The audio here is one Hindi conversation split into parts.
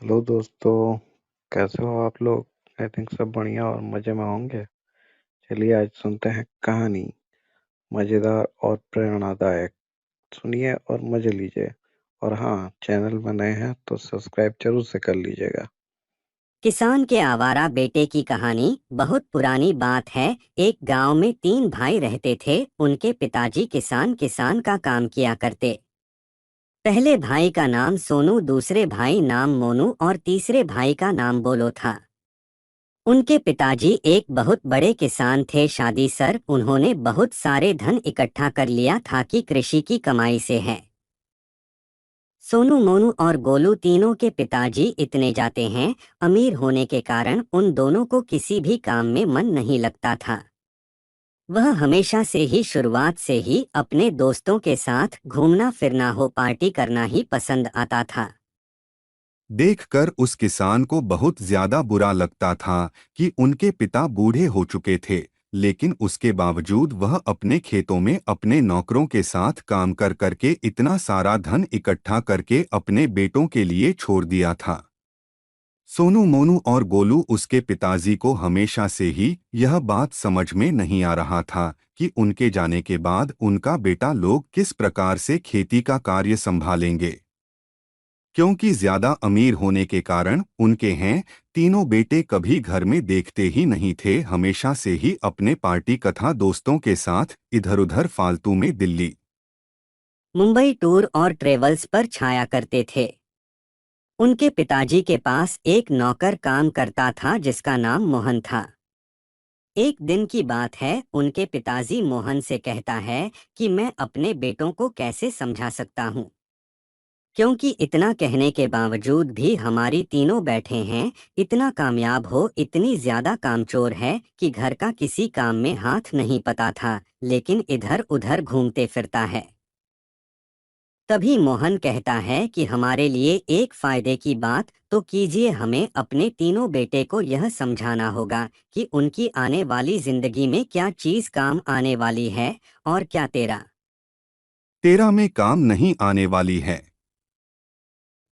हेलो दोस्तों। कैसे हो आप लोग? आई थिंक सब बढ़िया और मज़े में होंगे। चलिए आज सुनते हैं कहानी, मज़ेदार और प्रेरणादायक। सुनिए और मज़े लीजिए। और हाँ, चैनल में नए हैं तो सब्सक्राइब जरूर से कर लीजिएगा। किसान के आवारा बेटे की कहानी। बहुत पुरानी बात है। एक गांव में तीन भाई रहते थे। उनके पिताजी किसान किसान का काम किया करते। पहले भाई का नाम सोनू, दूसरे भाई नाम मोनू और तीसरे भाई का नाम बोलो था। उनके पिताजी एक बहुत बड़े किसान थे। शादी सर उन्होंने बहुत सारे धन इकट्ठा कर लिया था कि कृषि की कमाई से है। सोनू, मोनू और गोलू तीनों के पिताजी इतने जाते हैं। अमीर होने के कारण उन दोनों को किसी भी काम में मन नहीं लगता था। वह हमेशा से ही शुरुआत से ही अपने दोस्तों के साथ घूमना फिरना हो, पार्टी करना ही पसंद आता था। देखकर उस किसान को बहुत ज्यादा बुरा लगता था कि उनके पिता बूढ़े हो चुके थे, लेकिन उसके बावजूद वह अपने खेतों में अपने नौकरों के साथ काम कर करके इतना सारा धन इकट्ठा करके अपने बेटों के लिए छोड़ दिया था। सोनू, मोनू और गोलू उसके पिताजी को हमेशा से ही यह बात समझ में नहीं आ रहा था कि उनके जाने के बाद उनका बेटा लोग किस प्रकार से खेती का कार्य संभालेंगे। क्योंकि ज्यादा अमीर होने के कारण उनके हैं तीनों बेटे कभी घर में देखते ही नहीं थे, हमेशा से ही अपने पार्टी कथा दोस्तों के साथ इधर-उधर फालतू में दिल्ली, मुंबई टूर और ट्रेवल्स पर छाया करते थे। उनके पिताजी के पास एक नौकर काम करता था जिसका नाम मोहन था। एक दिन की बात है, उनके पिताजी मोहन से कहता है कि मैं अपने बेटों को कैसे समझा सकता हूँ, क्योंकि इतना कहने के बावजूद भी हमारी तीनों बैठे हैं। इतना कामयाब हो, इतनी ज्यादा कामचोर है कि घर का किसी काम में हाथ नहीं पता था, लेकिन इधर उधर घूमते फिरता है। तभी मोहन कहता है कि हमारे लिए एक फायदे की बात तो कीजिए, हमें अपने तीनों बेटे को यह समझाना होगा कि उनकी आने वाली जिंदगी में क्या चीज काम आने वाली है और क्या तेरा। तेरा में काम नहीं आने वाली है।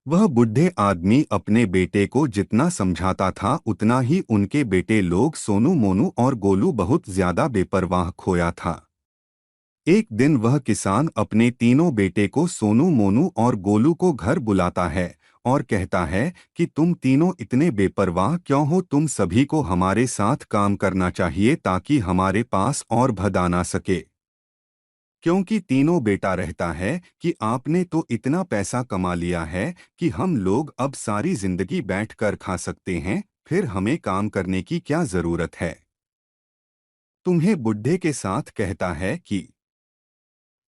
वह बुढ़े आदमी अपने बेटे को जितना समझाता था उतना ही उनके बेटे लोग सोनू, मोनू और गोलू बहुत ज्यादा बेपरवाह खोया था। एक दिन वह किसान अपने तीनों बेटे को सोनू, मोनू और गोलू को घर बुलाता है और कहता है कि तुम तीनों इतने बेपरवाह क्यों हो, तुम सभी को हमारे साथ काम करना चाहिए ताकि हमारे पास और भदा ना सके। क्योंकि तीनों बेटा रहता है कि आपने तो इतना पैसा कमा लिया है कि हम लोग अब सारी जिंदगी बैठकर खा सकते हैं, फिर हमें काम करने की क्या जरूरत है। तुम्हें बुढ़े के साथ कहता है कि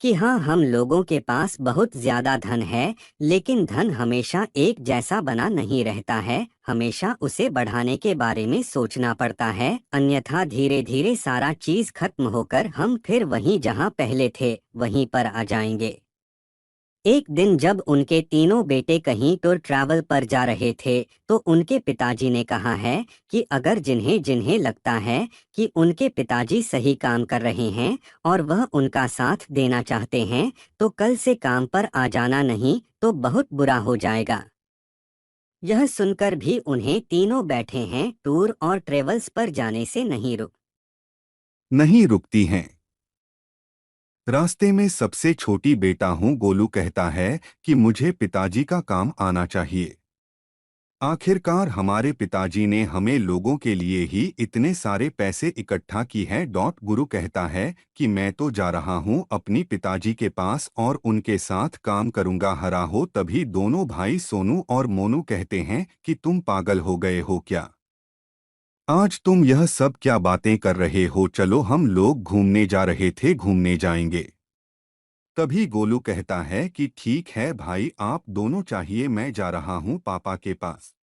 हाँ, हम लोगों के पास बहुत ज्यादा धन है, लेकिन धन हमेशा एक जैसा बना नहीं रहता है। हमेशा उसे बढ़ाने के बारे में सोचना पड़ता है, अन्यथा धीरे धीरे सारा चीज खत्म होकर हम फिर वहीं जहाँ पहले थे वहीं पर आ जाएंगे। एक दिन जब उनके तीनों बेटे कहीं टूर ट्रैवल पर जा रहे थे, तो उनके पिताजी ने कहा है कि अगर जिन्हें जिन्हें लगता है कि उनके पिताजी सही काम कर रहे हैं और वह उनका साथ देना चाहते हैं, तो कल से काम पर आ जाना, नहीं तो बहुत बुरा हो जाएगा। यह सुनकर भी उन्हें तीनों बैठे हैं टूर और ट्रेवल्स पर जाने से नहीं रुक। नहीं रुकती हैं। रास्ते में सबसे छोटी बेटा हूँ, गोलू कहता है कि मुझे पिताजी का काम आना चाहिए। आखिरकार हमारे पिताजी ने हमें लोगों के लिए ही इतने सारे पैसे इकट्ठा की हैं। गुरु कहता है कि मैं तो जा रहा हूँ अपनी पिताजी के पास और उनके साथ काम करूँगा। हरा हो तभी दोनों भाई सोनू और मोनू कहते हैं कि तुम पागल हो गए हो क्या? आज तुम यह सब क्या बातें कर रहे हो, चलो हम लोग घूमने जा रहे थे, घूमने जाएंगे। तभी गोलू कहता है कि ठीक है भाई, आप दोनों चाहिए, मैं जा रहा हूँ पापा के पास।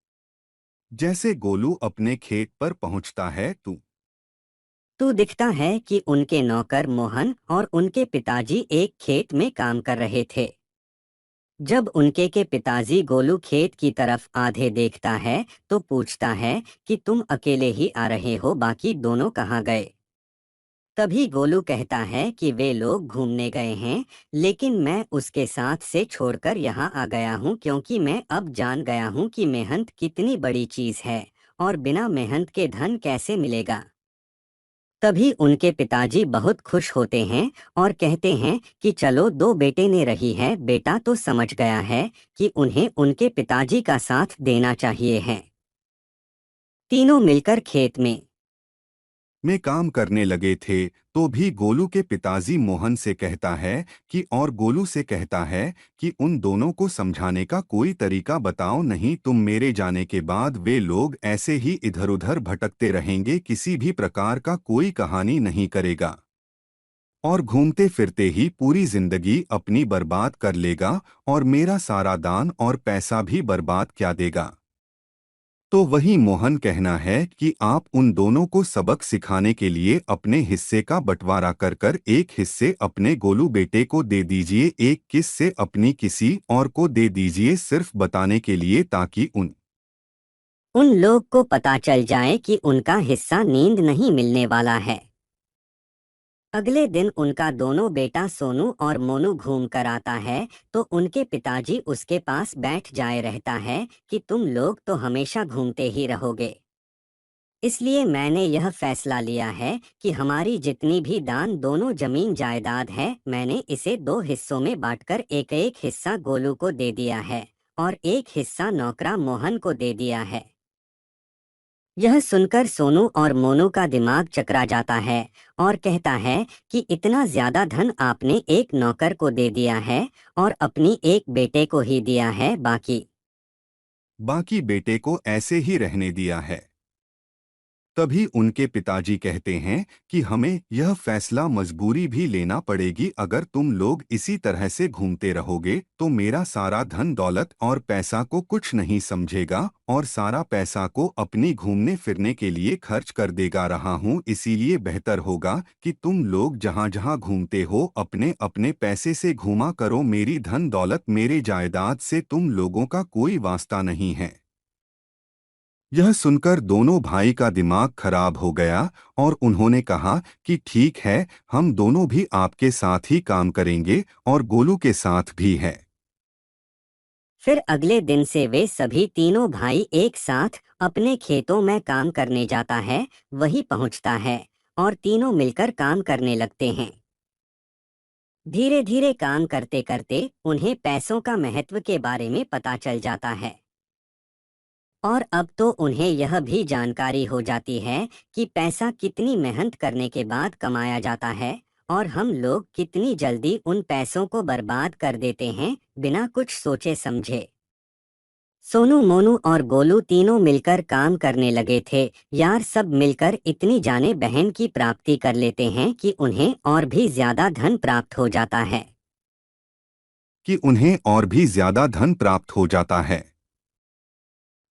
जैसे गोलू अपने खेत पर पहुंचता है तो दिखता है कि उनके नौकर मोहन और उनके पिताजी एक खेत में काम कर रहे थे। जब उनके के पिताजी गोलू खेत की तरफ आधे देखता है, तो पूछता है कि तुम अकेले ही आ रहे हो, बाकी दोनों कहाँ गए। तभी गोलू कहता है कि वे लोग घूमने गए हैं, लेकिन मैं उसके साथ से छोड़कर यहाँ आ गया हूँ क्योंकि मैं अब जान गया हूँ कि मेहनत कितनी बड़ी चीज है और बिना मेहनत के धन कैसे मिलेगा। तभी उनके पिताजी बहुत खुश होते हैं और कहते हैं कि चलो, दो बेटे ने रही है, बेटा तो समझ गया है कि उन्हें उनके पिताजी का साथ देना चाहिए है। तीनों मिलकर खेत में काम करने लगे थे तो भी गोलू के पिताजी मोहन से कहता है कि और गोलू से कहता है कि उन दोनों को समझाने का कोई तरीका बताओ, नहीं तुम मेरे जाने के बाद वे लोग ऐसे ही इधर-उधर भटकते रहेंगे, किसी भी प्रकार का कोई कहानी नहीं करेगा और घूमते फिरते ही पूरी जिंदगी अपनी बर्बाद कर लेगा और मेरा सारा दान और पैसा भी बर्बाद क्या देगा। तो वही मोहन कहना है कि आप उन दोनों को सबक सिखाने के लिए अपने हिस्से का बंटवारा कर कर एक हिस्से अपने गोलू बेटे को दे दीजिए, एक हिस्से अपनी किसी और को दे दीजिए, सिर्फ बताने के लिए ताकि उन लोग को पता चल जाए कि उनका हिस्सा नींद नहीं मिलने वाला है। अगले दिन उनका दोनों बेटा सोनू और मोनू घूम कर आता है तो उनके पिताजी उसके पास बैठ जाए रहता है कि तुम लोग तो हमेशा घूमते ही रहोगे, इसलिए मैंने यह फैसला लिया है कि हमारी जितनी भी दान दोनों जमीन जायदाद है, मैंने इसे दो हिस्सों में बांटकर एक एक हिस्सा गोलू को दे दिया है और एक हिस्सा नौकरा मोहन को दे दिया है। यह सुनकर सोनू और मोनू का दिमाग चकरा जाता है और कहता है कि इतना ज्यादा धन आपने एक नौकर को दे दिया है और अपनी एक बेटे को ही दिया है, बाकी बेटे को ऐसे ही रहने दिया है। तभी उनके पिताजी कहते हैं कि हमें यह फैसला मजबूरी भी लेना पड़ेगी, अगर तुम लोग इसी तरह से घूमते रहोगे तो मेरा सारा धन दौलत और पैसा को कुछ नहीं समझेगा और सारा पैसा को अपनी घूमने फिरने के लिए खर्च कर देगा रहा हूँ, इसीलिए बेहतर होगा कि तुम लोग जहाँ जहाँ घूमते हो अपने अपने पैसे से घूमा करो, मेरी धन दौलत मेरे जायदाद से तुम लोगों का कोई वास्ता नहीं है। यह सुनकर दोनों भाई का दिमाग खराब हो गया और उन्होंने कहा कि ठीक है, हम दोनों भी आपके साथ ही काम करेंगे और गोलू के साथ भी है। फिर अगले दिन से वे सभी तीनों भाई एक साथ अपने खेतों में काम करने जाता है, वही पहुंचता है और तीनों मिलकर काम करने लगते हैं। धीरे धीरे काम करते करते उन्हें पैसों का महत्व के बारे में पता चल जाता है और अब तो उन्हें यह भी जानकारी हो जाती है कि पैसा कितनी मेहनत करने के बाद कमाया जाता है और हम लोग कितनी जल्दी उन पैसों को बर्बाद कर देते हैं बिना कुछ सोचे समझे। सोनू, मोनू और गोलू तीनों मिलकर काम करने लगे थे। यार, सब मिलकर इतनी जाने बहन की प्राप्ति कर लेते हैं कि उन्हें और भी ज्यादा धन प्राप्त हो जाता है।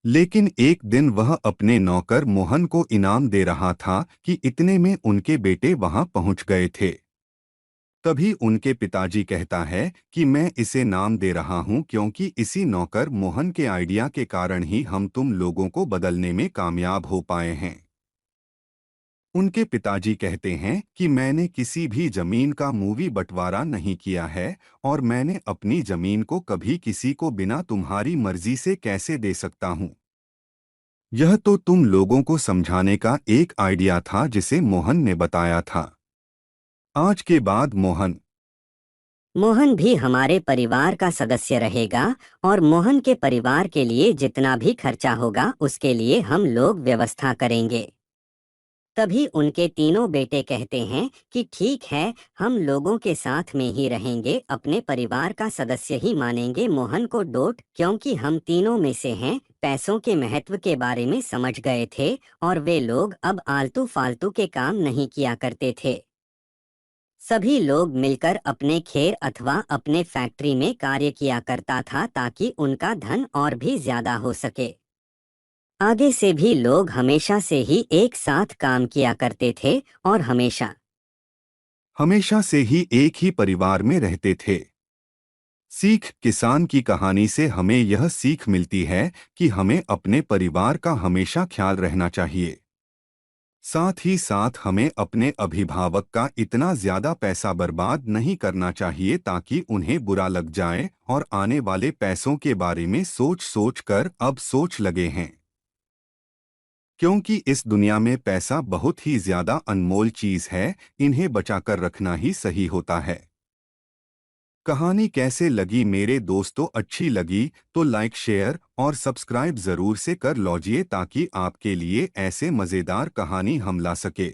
लेकिन एक दिन वह अपने नौकर मोहन को इनाम दे रहा था कि इतने में उनके बेटे वहां पहुंच गए थे। तभी उनके पिताजी कहता है कि मैं इसे नाम दे रहा हूं क्योंकि इसी नौकर मोहन के आइडिया के कारण ही हम तुम लोगों को बदलने में कामयाब हो पाए हैं। उनके पिताजी कहते हैं कि मैंने किसी भी जमीन का मूवी बंटवारा नहीं किया है और मैंने अपनी जमीन को कभी किसी को बिना तुम्हारी मर्जी से कैसे दे सकता हूं। यह तो तुम लोगों को समझाने का एक आइडिया था जिसे मोहन ने बताया था। आज के बाद मोहन भी हमारे परिवार का सदस्य रहेगा और मोहन के परिवार के लिए जितना भी खर्चा होगा उसके लिए हम लोग व्यवस्था करेंगे। तभी उनके तीनों बेटे कहते हैं कि ठीक है, हम लोगों के साथ में ही रहेंगे, अपने परिवार का सदस्य ही मानेंगे मोहन को डोट, क्योंकि हम तीनों में से हैं पैसों के महत्व के बारे में समझ गए थे और वे लोग अब आलतू फालतू के काम नहीं किया करते थे। सभी लोग मिलकर अपने खेत अथवा अपने फैक्ट्री में कार्य किया करता था ताकि उनका धन और भी ज्यादा हो सके। आगे से भी लोग हमेशा से ही एक साथ काम किया करते थे और हमेशा से ही एक ही परिवार में रहते थे। सीख किसान की कहानी से हमें यह सीख मिलती है कि हमें अपने परिवार का हमेशा ख्याल रहना चाहिए। साथ ही साथ हमें अपने अभिभावक का इतना ज्यादा पैसा बर्बाद नहीं करना चाहिए ताकि उन्हें बुरा लग जाए और आने वाले पैसों के बारे में सोच सोच कर अब सोच लगे हैं, क्योंकि इस दुनिया में पैसा बहुत ही ज्यादा अनमोल चीज है, इन्हें बचाकर रखना ही सही होता है। कहानी कैसे लगी मेरे दोस्तों? अच्छी लगी तो लाइक शेयर और सब्सक्राइब जरूर से कर लीजिए ताकि आपके लिए ऐसे मजेदार कहानी हम ला सके।